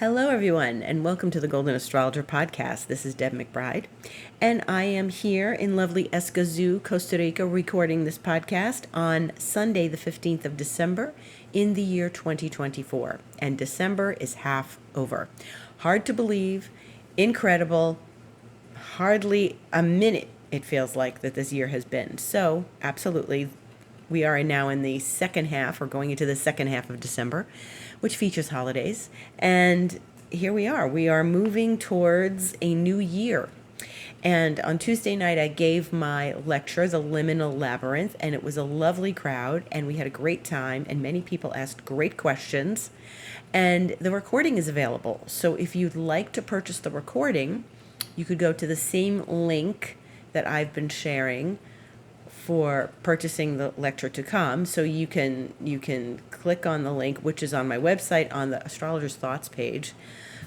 Hello, everyone, and welcome to the Golden Astrologer Podcast. This is Deb McBride, and I am here in lovely Escazú, Costa Rica, recording this podcast on Sunday, the 15th of December in the year 2024. And December is half over. Hard to believe, incredible, hardly a minute it feels like that this year has been. So, absolutely, we are now in the second half, or going into the second half of December, which features holidays. And here we are. We are moving towards a new year. And on Tuesday night, I gave my lecture, The Liminal Labyrinth, and it was a lovely crowd, and we had a great time, and many people asked great questions. And the recording is available. So if you'd like to purchase the recording, you could go to the same link that I've been sharing for purchasing the lecture to come. So you can click on the link, which is on my website on the Astrologer's Thoughts page,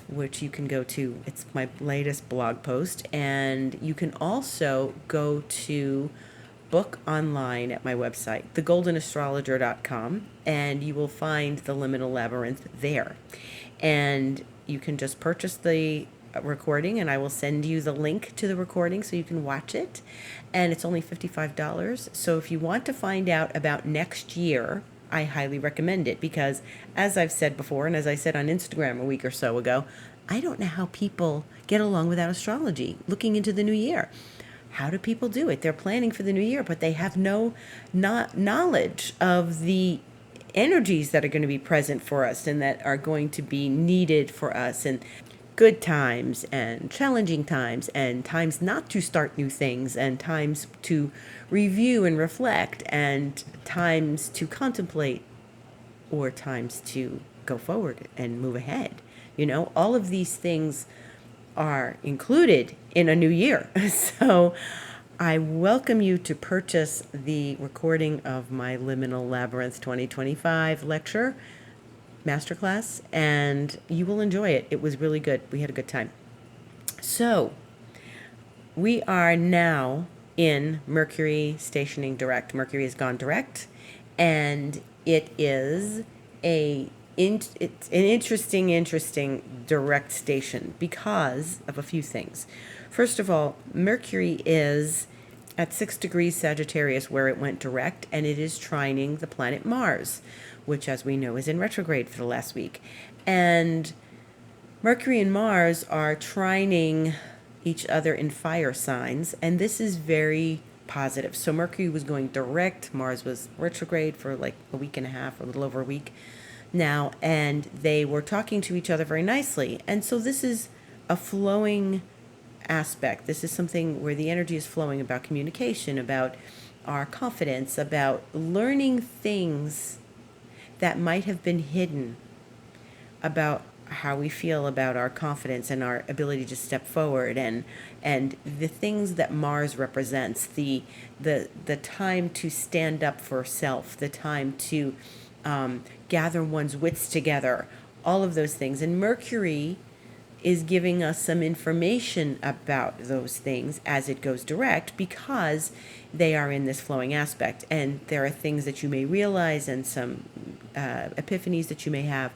which you can go to. It's my latest blog post. And you can also go to book online at my website, thegoldenastrologer.com, and you will find the Liminal Labyrinth there. And you can just purchase the recording, and I will send you the link to the recording so you can watch it. And it's only $55. So if you want to find out about next year, I highly recommend it, because as I've said before, and as I said on Instagram a week or so ago, I don't know how people get along without astrology looking into the new year. How do people do it? They're planning for the new year, but they have no knowledge of the energies that are going to be present for us and that are going to be needed for us, and good times and challenging times and times not to start new things and times to review and reflect and times to contemplate or times to go forward and move ahead. You know, all of these things are included in a new year. So I welcome you to purchase the recording of my Liminal Labyrinth 2025 lecture masterclass, and you will enjoy it. It was really good. We had a good time. So we are now in Mercury stationing direct. Mercury has gone direct, and it is it's an interesting direct station because of a few things. First of all, Mercury is at 6 degrees Sagittarius, where it went direct, and it is trining the planet Mars, which, as we know, is in retrograde for the last week. And Mercury and Mars are trining each other in fire signs, and this is very positive. So Mercury was going direct, Mars was retrograde for like a week and a half, or a little over a week now, and they were talking to each other very nicely. And so this is a flowing aspect. This is something where the energy is flowing about communication, about our confidence, about learning things that might have been hidden, about how we feel about our confidence and our ability to step forward, and the things that Mars represents, the time to stand up for self, the time to gather one's wits together, all of those things. And Mercury is giving us some information about those things as it goes direct, because they are in this flowing aspect. And there are things that you may realize and some epiphanies that you may have.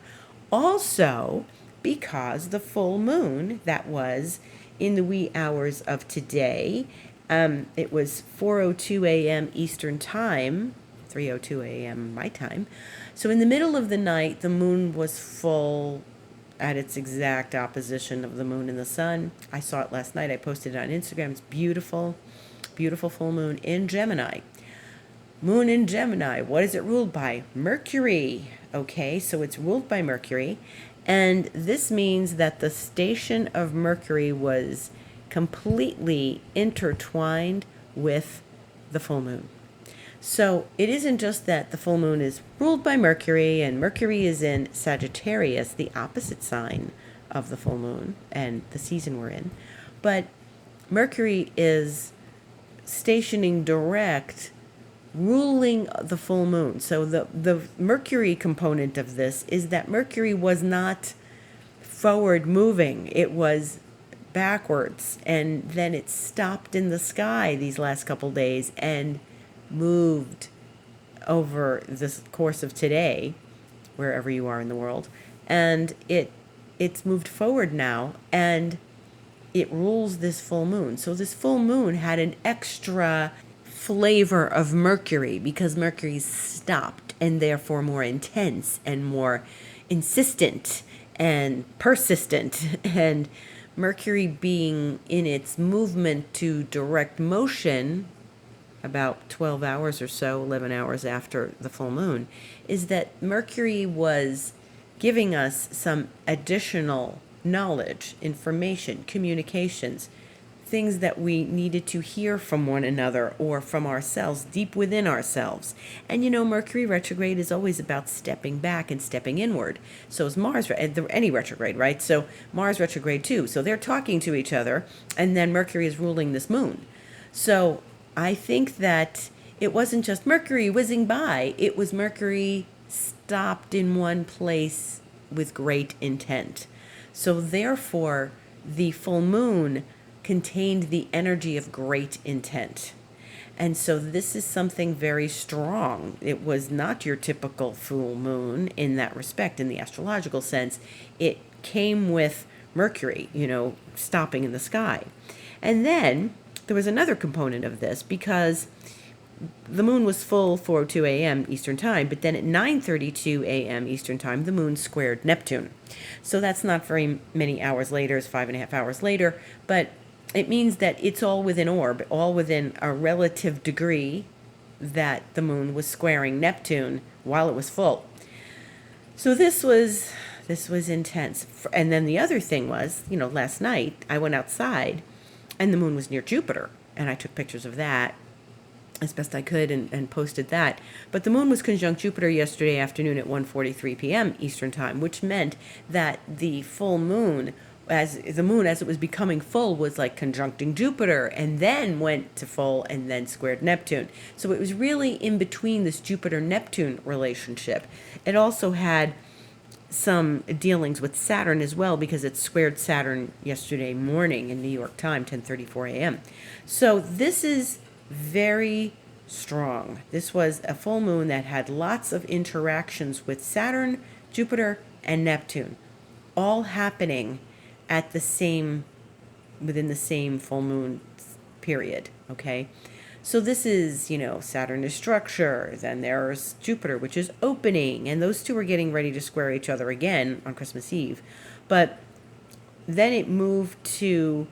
Also, because the full moon that was in the wee hours of today, it was 4:02 a.m. Eastern Time, 3:02 a.m. my time. So in the middle of the night, the moon was full at its exact opposition of the moon and the sun. I saw it last night. I posted it on Instagram. It's beautiful, beautiful full moon in Gemini. Moon in Gemini. What is it ruled by? Mercury. Okay, so it's ruled by Mercury. And this means that the station of Mercury was completely intertwined with the full moon. So it isn't just that the full moon is ruled by Mercury, and Mercury is in Sagittarius, the opposite sign of the full moon and the season we're in, but Mercury is stationing direct, ruling the full moon. So the Mercury component of this is that Mercury was not forward moving. It was backwards, and then it stopped in the sky these last couple days and moved over the course of today, wherever you are in the world, and it it's moved forward now, and it rules this full moon. So this full moon had an extra flavor of Mercury because Mercury stopped and therefore more intense and more insistent and persistent. And Mercury being in its movement to direct motion about 12 hours or so, 11 hours after the full moon, is that Mercury was giving us some additional knowledge, information, communications, things that we needed to hear from one another or from ourselves, deep within ourselves. And Mercury retrograde is always about stepping back and stepping inward. So is Mars, any retrograde, right? So Mars retrograde too. So they're talking to each other, and then Mercury is ruling this moon. So I think that it wasn't just Mercury whizzing by, it was Mercury stopped in one place with great intent. So therefore, the full moon contained the energy of great intent. And so this is something very strong. It was not your typical full moon in that respect, in the astrological sense. It came with Mercury, stopping in the sky. And then there was another component of this because the moon was full 4:02 a.m. Eastern Time, but then at 9:32 a.m. Eastern Time, the moon squared Neptune. So that's not very many hours later, it's 5.5 hours later, but it means that it's all within orb, all within a relative degree that the moon was squaring Neptune while it was full. So this was intense. And then the other thing was, last night I went outside and the moon was near Jupiter, and I took pictures of that as best I could and posted that. But the moon was conjunct Jupiter yesterday afternoon at 1:43 p.m. Eastern Time, which meant that the full moon, as it was becoming full, was like conjuncting Jupiter and then went to full and then squared Neptune. So it was really in between this Jupiter-Neptune relationship. It also had some dealings with Saturn as well because it squared Saturn yesterday morning in New York time, 10:34 a.m. So this is very strong. This was a full moon that had lots of interactions with Saturn, Jupiter, and Neptune, all happening at within the same full moon period, okay? So this is, Saturn is structure, then there's Jupiter, which is opening, and those two are getting ready to square each other again on Christmas Eve. But then it moved to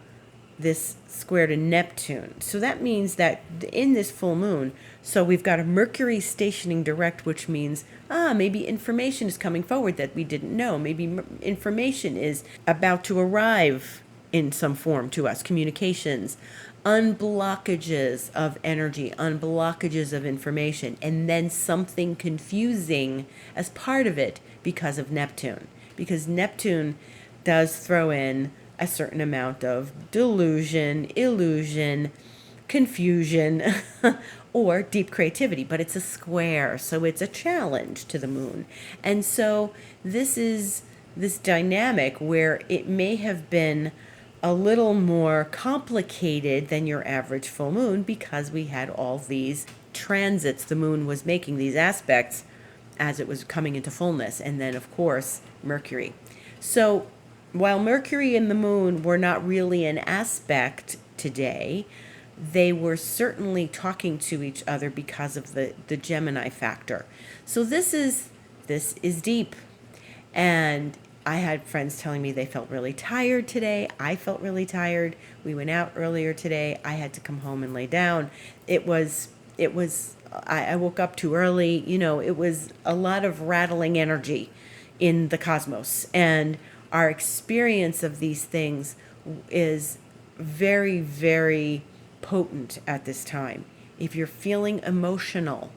this square to Neptune. So that means that in this full moon, so we've got a Mercury stationing direct, which means, maybe information is coming forward that we didn't know. Maybe information is about to arrive in some form to us, communications, unblockages of energy, unblockages of information, and then something confusing as part of it because of Neptune. Because Neptune does throw in a certain amount of delusion, illusion, confusion, or deep creativity, but it's a square, so it's a challenge to the moon. And so this is this dynamic where it may have been a little more complicated than your average full moon because we had all these transits. The moon was making these aspects as it was coming into fullness, and then of course Mercury. So while Mercury and the moon were not really an aspect today, they were certainly talking to each other because of the Gemini factor. So this is deep. And I had friends telling me they felt really tired today. I felt really tired. We went out earlier today. I had to come home and lay down. I woke up too early. It was a lot of rattling energy in the cosmos. And our experience of these things is very, very potent at this time. If you're feeling emotional,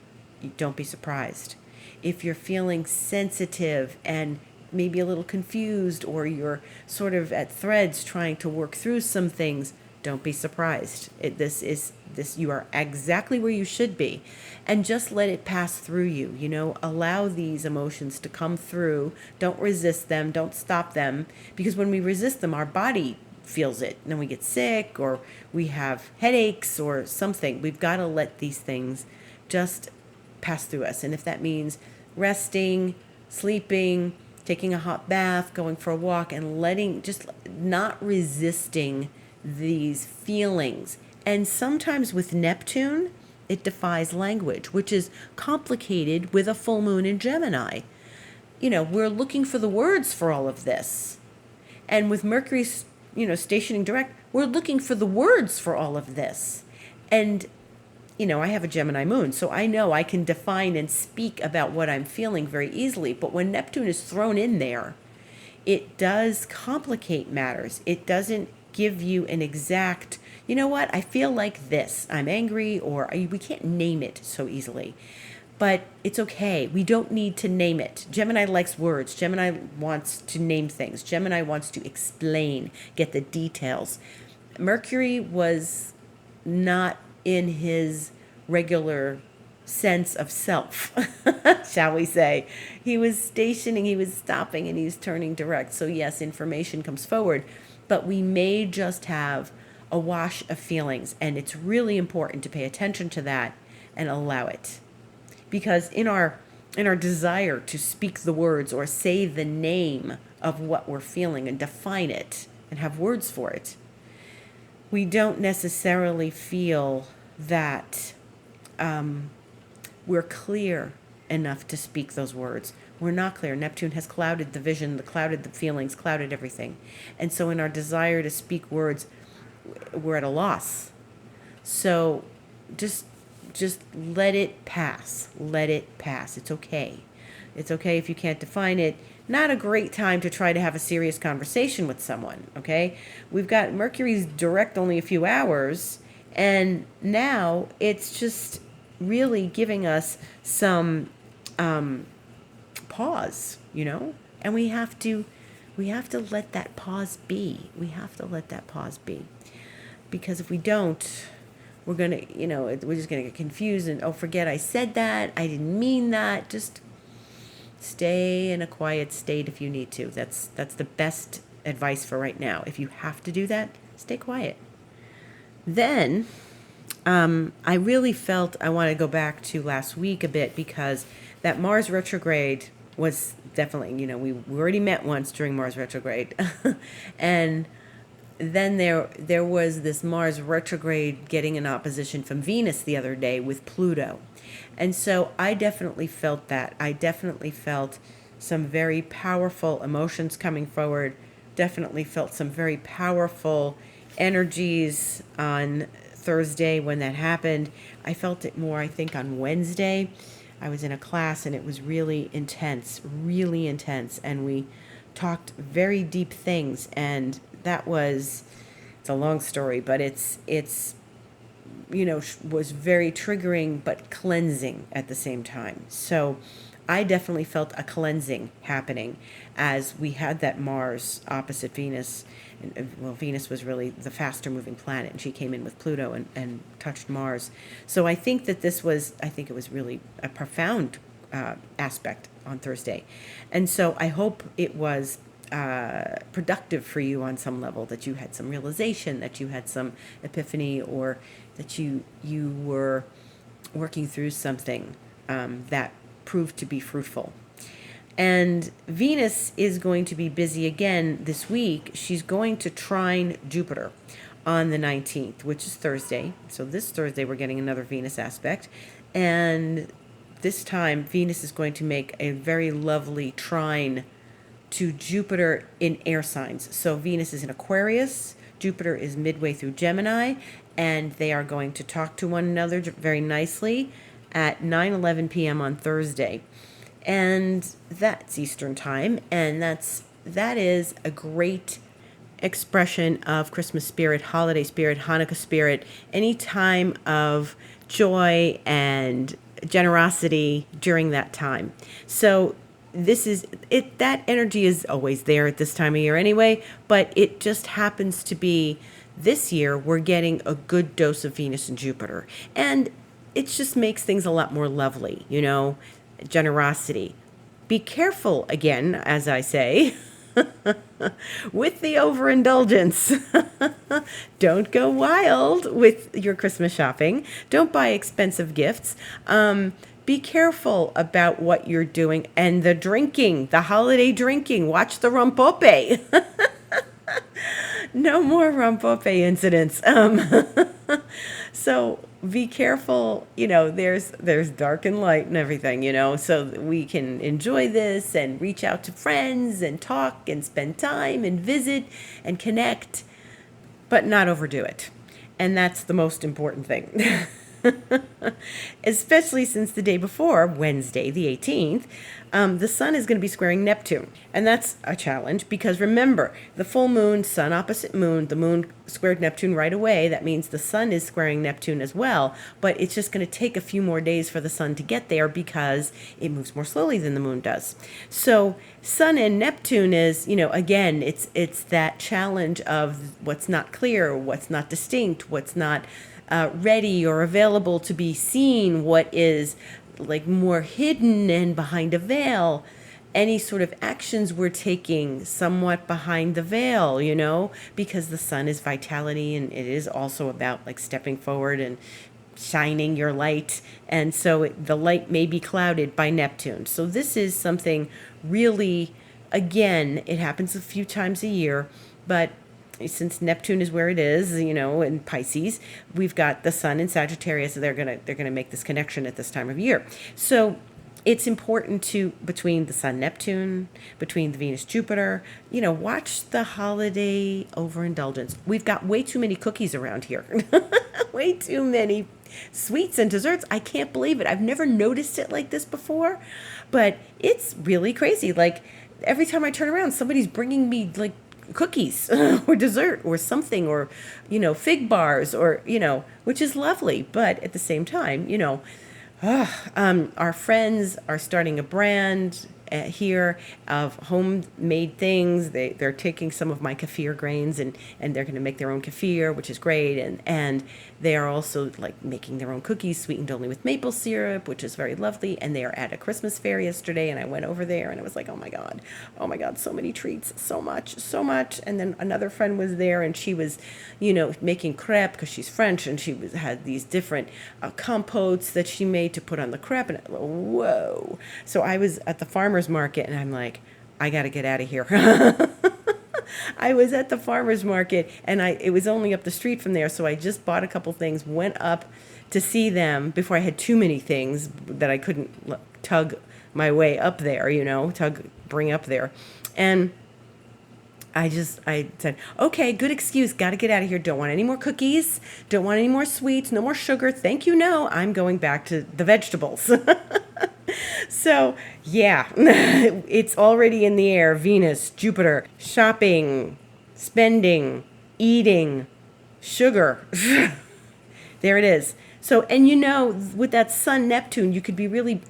don't be surprised. If you're feeling sensitive and maybe a little confused, or you're sort of at threads trying to work through some things, don't be surprised. You are exactly where you should be, and just let it pass through you. Allow these emotions to come through. Don't resist them. Don't stop them, because when we resist them, our body feels it, and then we get sick, or we have headaches or something. We've got to let these things just pass through us, and if that means resting, sleeping, taking a hot bath, going for a walk, and just not resisting these feelings. And sometimes with Neptune, it defies language, which is complicated with a full moon in Gemini. We're looking for the words for all of this. And with Mercury, stationing direct, we're looking for the words for all of this. And, I have a Gemini moon, so I know I can define and speak about what I'm feeling very easily. But when Neptune is thrown in there, it does complicate matters. It doesn't give you an exact, I feel like this. I'm angry, or we can't name it so easily. But it's okay. We don't need to name it. Gemini likes words. Gemini wants to name things. Gemini wants to explain, get the details. Mercury was not in his regular sense of self, shall we say. He was stationing, he was stopping, and he was turning direct. So yes, information comes forward, but we may just have a wash of feelings, and it's really important to pay attention to that and allow it. Because in our desire to speak the words or say the name of what we're feeling and define it and have words for it, we don't necessarily feel that we're clear enough to speak those words. We're not clear. Neptune has clouded the vision, clouded the feelings, clouded everything. And so in our desire to speak words, we're at a loss. So just let it pass. Let it pass. It's okay. It's okay if you can't define it. Not a great time to try to have a serious conversation with someone, okay? We've got Mercury's direct only a few hours, and now it's just really giving us some pause, And we have to let that pause be. We have to let that pause be. Because if we don't, we're going to, we're just going to get confused and, forget I said that. I didn't mean that. Just stay in a quiet state if you need to. That's the best advice for right now. If you have to do that, stay quiet. Then I really felt I want to go back to last week a bit, because that Mars retrograde was definitely, we already met once during Mars retrograde. And then there was this Mars retrograde getting an opposition from Venus the other day with Pluto. And so I definitely felt that. I definitely felt some very powerful emotions coming forward. Definitely felt some very powerful energies on Thursday when that happened. I felt it more, I think, on Wednesday. I was in a class and it was really intense, and we talked very deep things, and that it's a long story, but it's was very triggering but cleansing at the same time. So I definitely felt a cleansing happening as we had that Mars opposite Venus. Well, Venus was really the faster moving planet, and she came in with Pluto and touched Mars. So I think it was really a profound aspect on Thursday. And so I hope it was productive for you on some level, that you had some realization, that you had some epiphany, or that you were working through something that proved to be fruitful. And Venus is going to be busy again this week. She's going to trine Jupiter on the 19th, which is Thursday. So this Thursday we're getting another Venus aspect. And this time Venus is going to make a very lovely trine to Jupiter in air signs. So Venus is in Aquarius, Jupiter is midway through Gemini, and they are going to talk to one another very nicely at 9:11 p.m. on Thursday. And that's Eastern time, and that is a great expression of Christmas spirit, holiday spirit, Hanukkah spirit, any time of joy and generosity during that time. So this is it. That energy is always there at this time of year anyway, but it just happens to be this year we're getting a good dose of Venus and Jupiter, and it just makes things a lot more lovely, generosity. Be careful, again, as I say, with the overindulgence. Don't go wild with your Christmas shopping. Don't buy expensive gifts. be careful about what you're doing. And the drinking, the holiday drinking, watch the rompope. No more rompope incidents. So be careful, there's dark and light and everything, so that we can enjoy this and reach out to friends and talk and spend time and visit and connect, but not overdo it. And that's the most important thing. Especially since the day before, Wednesday, the 18th, the sun is going to be squaring Neptune. And that's a challenge because remember, the full moon, sun opposite moon, the moon squared Neptune right away. That means the sun is squaring Neptune as well. But it's just going to take a few more days for the sun to get there because it moves more slowly than the moon does. So sun and Neptune is, again, it's that challenge of what's not clear, what's not distinct, what's not ready or available to be seen, what is like more hidden and behind a veil. Any sort of actions we're taking somewhat behind the veil, because the sun is vitality and it is also about like stepping forward and shining your light. And so the light may be clouded by Neptune. So this is something really, again, it happens a few times a year, but since Neptune is where it is, in Pisces, we've got the sun in Sagittarius, so they're gonna make this connection at this time of year. So it's important to, between the sun Neptune, between the Venus Jupiter, watch the holiday overindulgence. We've got way too many cookies around here, way too many sweets and desserts. I can't believe it. I've never noticed it like this before, but it's really crazy. Like every time I turn around, somebody's bringing me like cookies or dessert or something, or fig bars, or which is lovely. But at the same time, our friends are starting a brand here of homemade things. They're taking some of my kefir grains and they're going to make their own kefir, which is great. And they are also like making their own cookies sweetened only with maple syrup, which is very lovely. And they are at a Christmas fair yesterday, and I went over there and it was like, oh my God, so many treats, so much. And then another friend was there and she was, making crepe because she's French, and she had these different compotes that she made to put on the crepe. And whoa. So I was at the farmer's market and I'm like, I got to get out of here. I was at the farmer's market and it was only up the street from there. So I just bought a couple things, went up to see them before I had too many things that I couldn't tug my way up there, bring up there. And I said, okay, good excuse. Got to get out of here. Don't want any more cookies. Don't want any more sweets. No more sugar. Thank you. No, I'm going back to the vegetables. So, yeah, it's already in the air. Venus, Jupiter, shopping, spending, eating, sugar. There it is. So, and with that Sun Neptune, you could be really...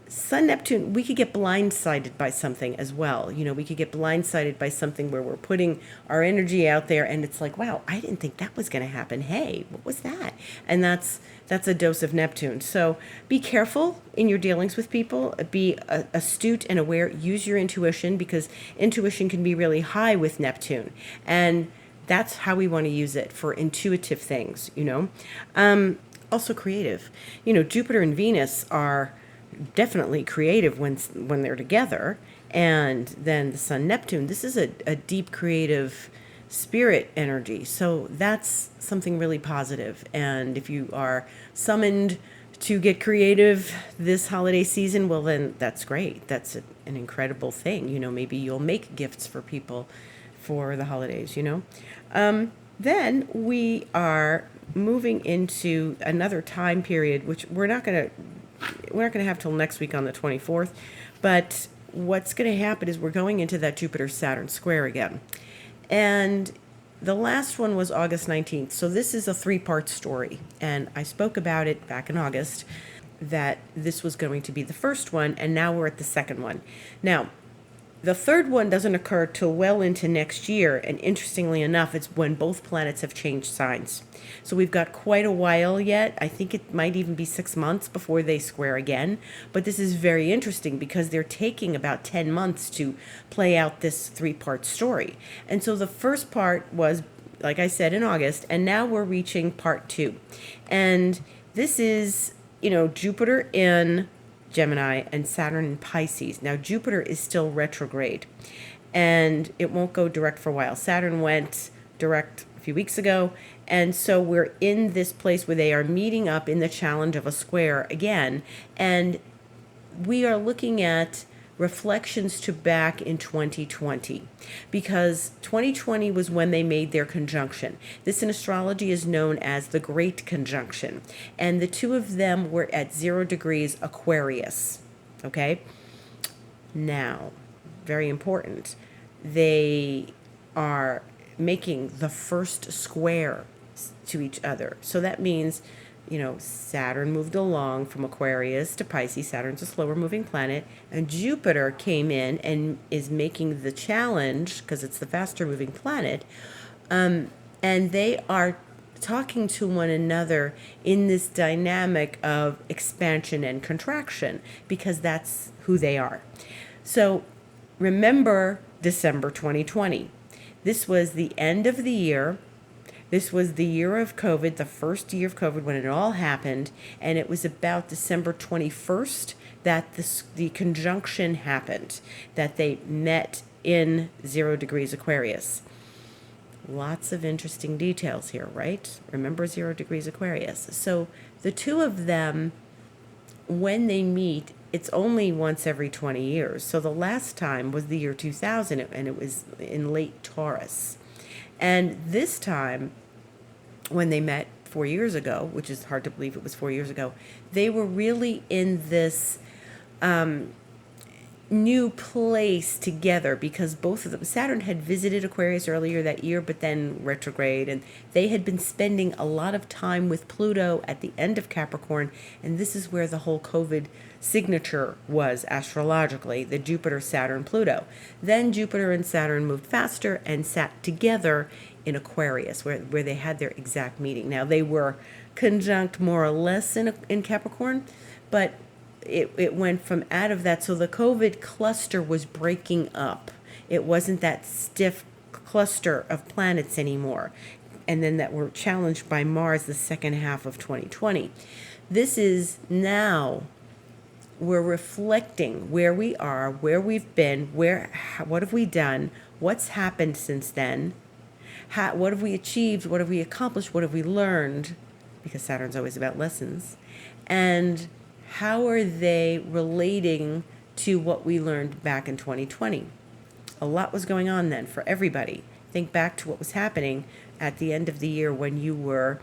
Sun Neptune, we could get blindsided by something as well. We could get blindsided by something where we're putting our energy out there and it's like, wow, I didn't think that was going to happen. Hey, what was that? And that's a dose of Neptune. So be careful in your dealings with people. Be astute and aware. Use your intuition, because intuition can be really high with Neptune. And that's how we want to use it, for intuitive things, Also creative. Jupiter and Venus are definitely creative when they're together. And then the Sun Neptune, this is a deep creative spirit energy. So that's something really positive. And if you are summoned to get creative this holiday season, well, then that's great. That's an incredible thing. Maybe you'll make gifts for people for the holidays, Then we are moving into another time period, which we're not going to have till next week on the 24th. But what's going to happen is we're going into that Jupiter Saturn square again. And the last one was August 19th. So this is a 3-part story. And I spoke about it back in August, that this was going to be the first one. And now we're at the second one. Now, the third one doesn't occur till well into next year, and interestingly enough, it's when both planets have changed signs. So we've got quite a while yet. I think it might even be 6 months before they square again. But this is very interesting because they're taking about 10 months to play out this 3-part story. And so the first part was, like I said, in August, and now we're reaching part 2. And this is, Jupiter in Gemini, and Saturn in Pisces. Now, Jupiter is still retrograde, and it won't go direct for a while. Saturn went direct a few weeks ago, and so we're in this place where they are meeting up in the challenge of a square again, and we are looking at reflections to back in 2020, because 2020 was when they made their conjunction. This in astrology is known as the Great Conjunction, and the two of them were at 0 degrees Aquarius. Okay? Now, very important, they are making the first square to each other. So that means, Saturn moved along from Aquarius to Pisces. Saturn's a slower moving planet. And Jupiter came in and is making the challenge, because it's the faster moving planet. And they are talking to one another in this dynamic of expansion and contraction, because that's who they are. So remember December 2020. This was the end of the year. This was the year of COVID, the first year of COVID when it all happened, and it was about December 21st that the conjunction happened, that they met in 0 degrees Aquarius. Lots of interesting details here, right? Remember 0 degrees Aquarius. So the two of them, when they meet, it's only once every 20 years. So the last time was the year 2000, and it was in late Taurus. And this time, when they met 4 years ago, which is hard to believe it was 4 years ago, they were really in this new place together, because both of them, Saturn had visited Aquarius earlier that year, but then retrograde, and they had been spending a lot of time with Pluto at the end of Capricorn, and this is where the whole COVID signature was astrologically, the Jupiter, Saturn, Pluto. Then Jupiter and Saturn moved faster and sat together in Aquarius, where they had their exact meeting. Now, they were conjunct more or less in Capricorn, but it went from out of that. So the COVID cluster was breaking up. It wasn't that stiff cluster of planets anymore. And then that were challenged by Mars the second half of 2020. This is now, we're reflecting where we are, where we've been, what have we done, what's happened since then, what have we achieved, what have we accomplished, what have we learned, because Saturn's always about lessons, and how are they relating to what we learned back in 2020? A lot was going on then for everybody. Think back to what was happening at the end of the year when you were,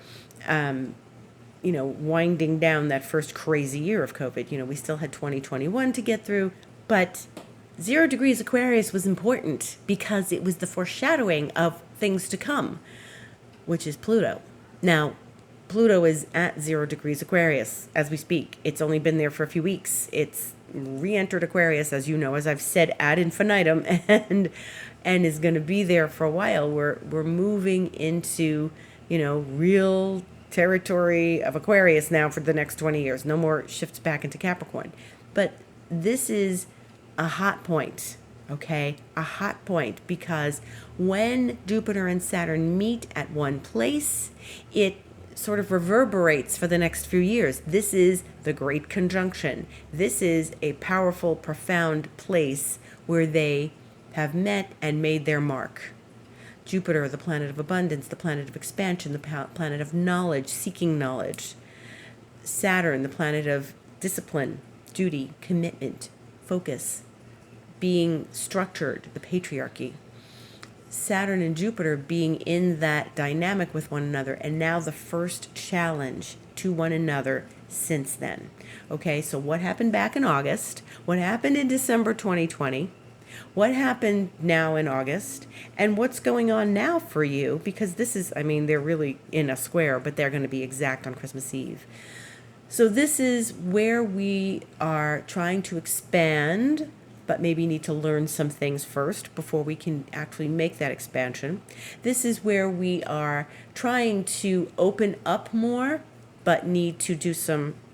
winding down that first crazy year of COVID. We still had 2021 to get through, but 0 degrees Aquarius was important because it was the foreshadowing of things to come, which is Pluto. Now, Pluto is at 0 degrees Aquarius as we speak. It's only been there for a few weeks. It's re-entered Aquarius, as you know, as I've said ad infinitum, and is going to be there for a while. We're moving into, real territory of Aquarius now for the next 20 years. No more shifts back into Capricorn. But this is a hot point, okay? A hot point, because when Jupiter and Saturn meet at one place, it sort of reverberates for the next few years. This is the Great Conjunction. This is a powerful, profound place where they have met and made their mark. Jupiter, the planet of abundance, the planet of expansion, the planet of knowledge, seeking knowledge. Saturn, the planet of discipline, duty, commitment, focus, being structured, the patriarchy. Saturn and Jupiter being in that dynamic with one another, and now the first challenge to one another since then. Okay, so what happened back in August? What happened in December 2020? What happened now in August? And what's going on now for you? Because this is, they're really in a square, but they're going to be exact on Christmas Eve. So this is where we are trying to expand, but maybe need to learn some things first before we can actually make that expansion. This is where we are trying to open up more, but need to do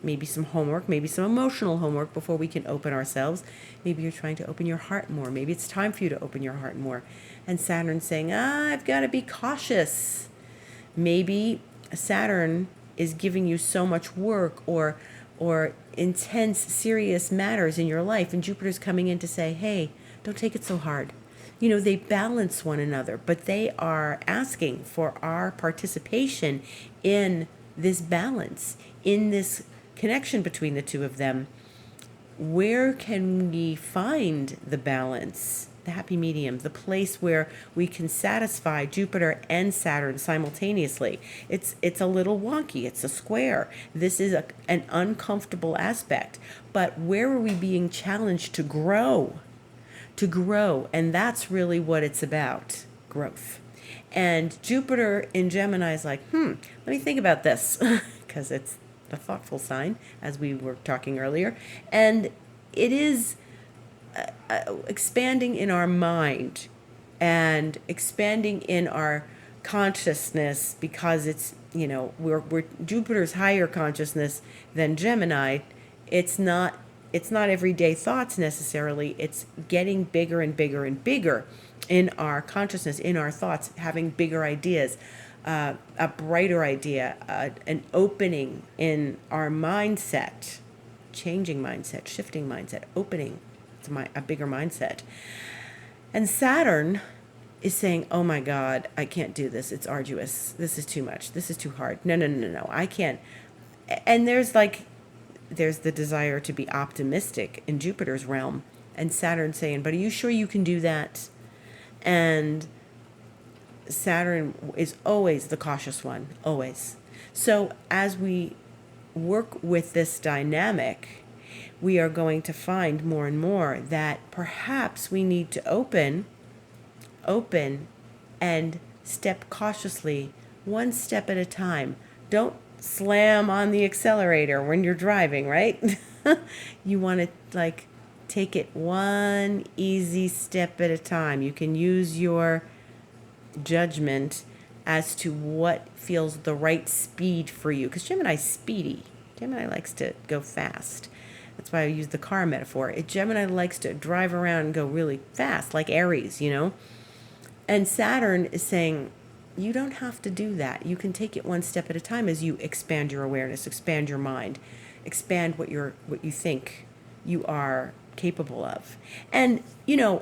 maybe some homework, maybe some emotional homework before we can open ourselves. Maybe you're trying to open your heart more. Maybe it's time for you to open your heart more. And Saturn's saying, I've got to be cautious. Maybe Saturn is giving you so much work or or intense, serious matters in your life. And Jupiter's coming in to say, hey, don't take it so hard. They balance one another, but they are asking for our participation in this balance, in this connection between the two of them. Where can we find the balance, the happy medium, the place where we can satisfy Jupiter and Saturn simultaneously? It's a little wonky. It's a square. This is an uncomfortable aspect. But where are we being challenged to grow? To grow. And that's really what it's about, growth. And Jupiter in Gemini is like, let me think about this, because it's a thoughtful sign, as we were talking earlier. And it is expanding in our mind and expanding in our consciousness, because it's, we're Jupiter's higher consciousness than Gemini. It's not everyday thoughts necessarily. It's getting bigger and bigger and bigger in our consciousness, in our thoughts, having bigger ideas, a brighter idea, an opening in our mindset, changing mindset, shifting mindset, opening to a bigger mindset. And Saturn is saying, oh my God, I can't do this. It's arduous. This is too much. This is too hard. No, I can't. And there's the desire to be optimistic in Jupiter's realm, and Saturn saying, but are you sure you can do that? And Saturn is always the cautious one, always. So as we work with this dynamic, we are going to find more and more that perhaps we need to open and step cautiously, one step at a time. Don't slam on the accelerator when you're driving, right? You want to take it one easy step at a time. You can use your judgment as to what feels the right speed for you, because Gemini's speedy. Gemini likes to go fast. That's why I use the car metaphor. Gemini likes to drive around and go really fast, like Aries, And Saturn is saying, you don't have to do that. You can take it one step at a time as you expand your awareness, expand your mind, expand what you think you are capable of. And,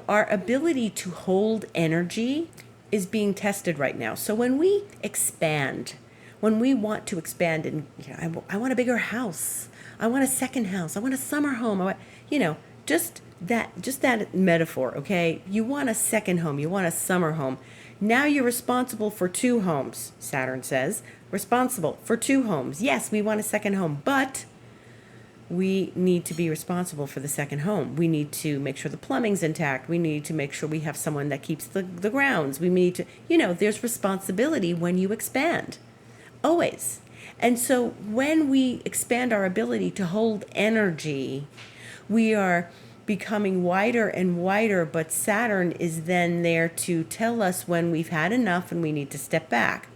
our ability to hold energy is being tested right now. So when we expand, when we want to expand, and I want a bigger house, I want a second house, I want a summer home, I want, just that metaphor, okay? You want a second home, you want a summer home. Now you're responsible for 2 homes, Saturn says. Responsible for 2 homes. Yes, we want a second home, but we need to be responsible for the second home. We need to make sure the plumbing's intact. We need to make sure we have someone that keeps the grounds. We need to, there's responsibility when you expand. Always. And so when we expand our ability to hold energy, we are becoming wider and wider, but Saturn is then there to tell us when we've had enough and we need to step back.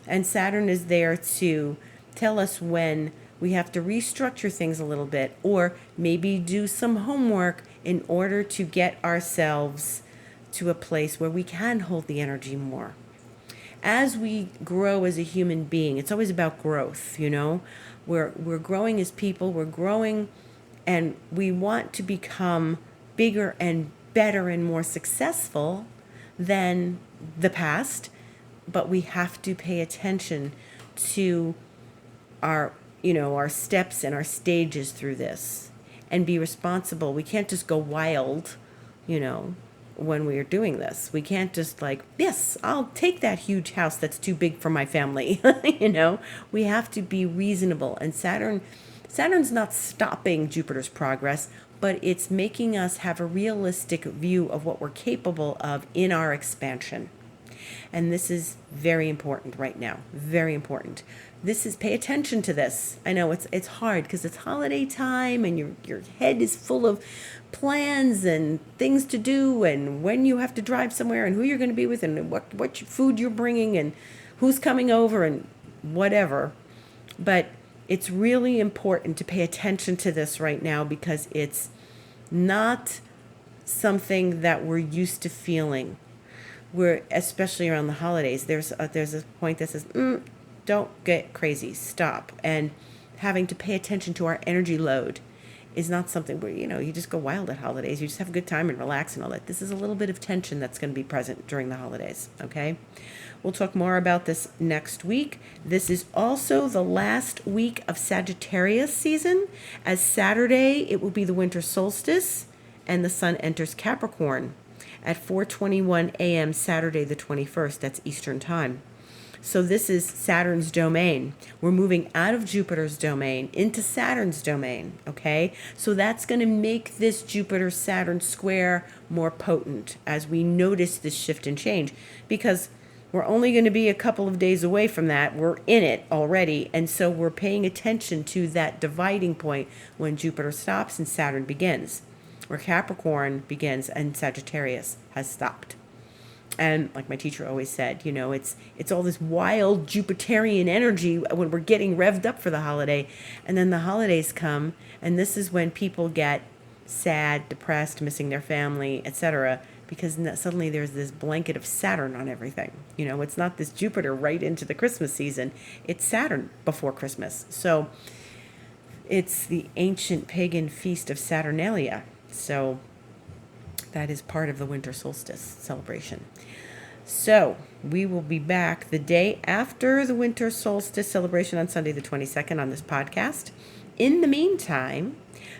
And Saturn is there to tell us when we have to restructure things a little bit, or maybe do some homework in order to get ourselves to a place where we can hold the energy more. As we grow as a human being, it's always about growth, We're growing as people, we're growing, and we want to become bigger and better and more successful than the past, but we have to pay attention to our steps and our stages through this and be responsible. We can't just go wild, when we are doing this. We can't just yes, I'll take that huge house that's too big for my family. We have to be reasonable. And Saturn's not stopping Jupiter's progress, but it's making us have a realistic view of what we're capable of in our expansion. And this is very important right now. Very important. Pay attention to this. I know it's hard because it's holiday time and your head is full of plans and things to do, and when you have to drive somewhere, and who you're going to be with, and what food you're bringing, and who's coming over, and whatever. But it's really important to pay attention to this right now, because it's not something that we're used to feeling. We're, especially around the holidays, there's a point that says, don't get crazy, stop, and having to pay attention to our energy load is not something where, you just go wild at holidays. You just have a good time and relax and all that. This is a little bit of tension that's going to be present during the holidays, okay? We'll talk more about this next week. This is also the last week of Sagittarius season. As Saturday, it will be the winter solstice, and the sun enters Capricorn at 4:21 a.m. Saturday the 21st. That's Eastern Time. So this is Saturn's domain. We're moving out of Jupiter's domain into Saturn's domain, okay? So that's going to make this Jupiter-Saturn square more potent as we notice this shift and change, because we're only going to be a couple of days away from that. We're in it already, and so we're paying attention to that dividing point when Jupiter stops and Saturn begins, where Capricorn begins and Sagittarius has stopped. And like my teacher always said, it's all this wild Jupiterian energy when we're getting revved up for the holiday. And then the holidays come, and this is when people get sad, depressed, missing their family, etc. Because suddenly there's this blanket of Saturn on everything. It's not this Jupiter right into the Christmas season. It's Saturn before Christmas. So it's the ancient pagan feast of Saturnalia. So that is part of the winter solstice celebration. So we will be back the day after the winter solstice celebration on Sunday the 22nd on this podcast. In the meantime,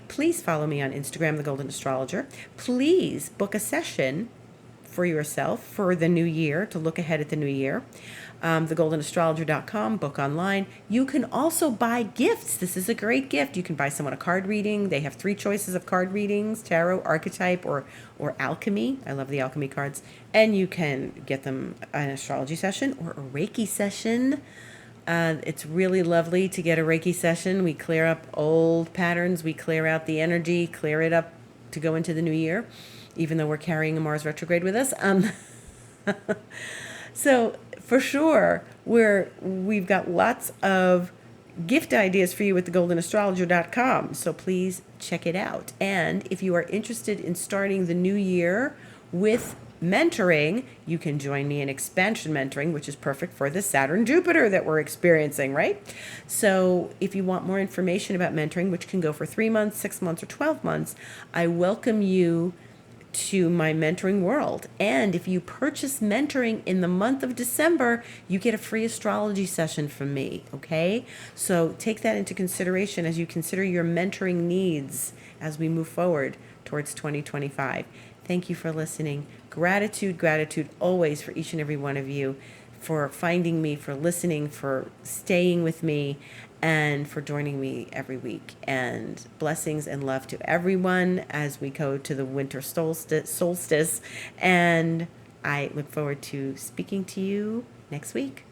please follow me on Instagram, The Golden Astrologer. Please book a session for yourself for the new year, to look ahead at the new year. thegoldenastrologer.com, book online. You can also buy gifts. This is a great gift. You can buy someone a card reading. They have 3 choices of card readings: tarot, archetype, or alchemy. I love the alchemy cards. And you can get them an astrology session or a Reiki session. It's really lovely to get a Reiki session. We clear up old patterns. We clear out the energy, clear it up to go into the new year, even though we're carrying a Mars retrograde with us. So for sure, we've got lots of gift ideas for you at thegoldenastrologer.com. So please check it out. And if you are interested in starting the new year with mentoring, you can join me in expansion mentoring, which is perfect for the Saturn Jupiter that we're experiencing, right? So if you want more information about mentoring, which can go for 3 months, 6 months, or 12 months, I welcome you to my mentoring world. And if you purchase mentoring in the month of December, you get a free astrology session from me, okay? So take that into consideration as you consider your mentoring needs as we move forward towards 2025. Thank you for listening. Gratitude always for each and every one of you, for finding me, for listening, for staying with me, and for joining me every week. And blessings and love to everyone as we go to the winter solstice. And I look forward to speaking to you next week.